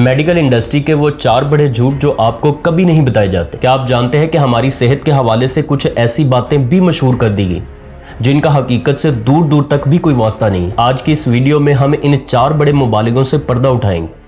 Medical industry के वो 4 बड़े झूठ जो आपको कभी नहीं बताए जाते। क्या आप जानते हैं कि हमारी सेहत के हवाले से कुछ ऐसी बातें भी मशहूर कर दी गई जिनका हकीकत से दूर दूर तक भी कोई वास्ता नहीं। आज की इस वीडियो में हम इन 4 बड़े मुबालिगों से पर्दा उठाएंगे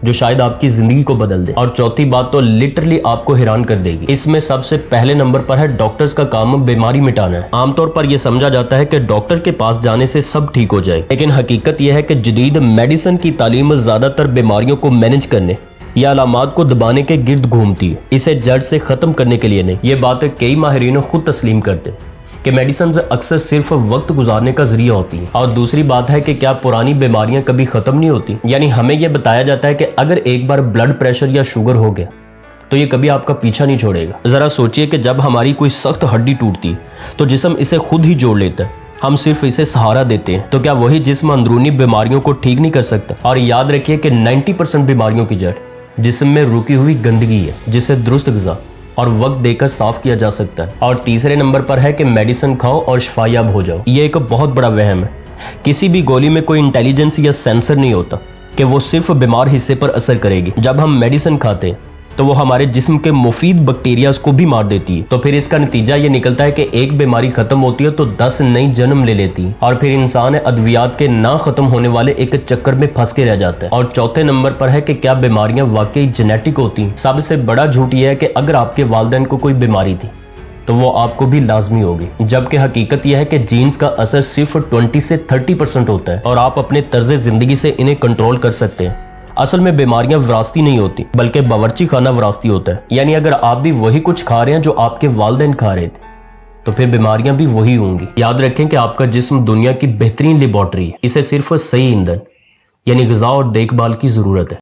जो शायद आपकी जिंदगी को बदल दे। और चौथी बात तो लिटरली आपको हैरान कर देगी। इसमें सबसे पहले नंबर पर है डॉक्टर्स का काम बीमारी मिटाना है। आमतौर पर यह समझा जाता है कि डॉक्टर के पास जाने से सब ठीक हो जाए, लेकिन हकीकत यह है कि जदीद मेडिसिन की तालीम ज्यादातर बीमारियों को मैनेज करने या अलामात को दबाने के गिर्द घूमती है, इसे जड़ से खत्म करने के लिए नहीं। ये बात कई माहिरीन खुद तस्लीम करते हैं कि मेडिसिन अक्सर सिर्फ वक्त गुजारने का जरिया होती है। और दूसरी बात है कि क्या पुरानी बीमारियां कभी खत्म नहीं होती। यानी हमें यह बताया जाता है कि अगर एक बार ब्लड प्रेशर या शुगर हो गया तो ये कभी आपका पीछा नहीं छोड़ेगा। जरा सोचिए कि जब हमारी कोई सख्त हड्डी टूटती तो जिस्म इसे खुद ही जोड़ लेता है, हम सिर्फ इसे सहारा देते हैं। तो क्या वही जिस्म अंदरूनी बीमारियों को ठीक नहीं कर सकता। और याद रखिए कि 90% बीमारियों की जड़ जिस्म में रुकी हुई गंदगी है, जिसे दुरुस्त ग़िज़ा और वक्त देकर साफ किया जा सकता है। और तीसरे नंबर पर है कि मेडिसिन खाओ और शिफायाब हो जाओ। ये एक बहुत बड़ा वहम है। किसी भी गोली में कोई इंटेलिजेंस या सेंसर नहीं होता कि वो सिर्फ बीमार हिस्से पर असर करेगी। जब हम मेडिसिन खाते हैं तो वो हमारे जिस्म के मुफीद बैक्टीरियाज को भी मार देती है। तो फिर इसका नतीजा ये निकलता है कि एक बीमारी खत्म होती है तो 10 नई जन्म ले लेती है, और फिर इंसान अद्वियात के ना खत्म होने वाले एक चक्कर में फंस के रह जाता है। और चौथे नंबर पर है कि क्या बीमारियां वाकई जेनेटिक होती हैं। सबसे बड़ा झूठ यह है कि अगर आपके वालिदैन को कोई बीमारी थी तो वो आपको भी लाजमी होगी, जबकि हकीकत यह है कि जीन्स का असर सिर्फ 20 से 30% होता है और आप अपने तर्ज जिंदगी से इन्हें कंट्रोल कर सकते हैं। असल में बीमारियां विरासती नहीं होती बल्कि बावर्ची खाना विरासती होता है। यानी अगर आप भी वही कुछ खा रहे हैं जो आपके वालिदैन खा रहे थे तो फिर बीमारियां भी वही होंगी। याद रखें कि आपका जिस्म दुनिया की बेहतरीन लेबॉर्ट्री है, इसे सिर्फ सही ईंधन यानी ग़िज़ा और देखभाल की जरूरत है।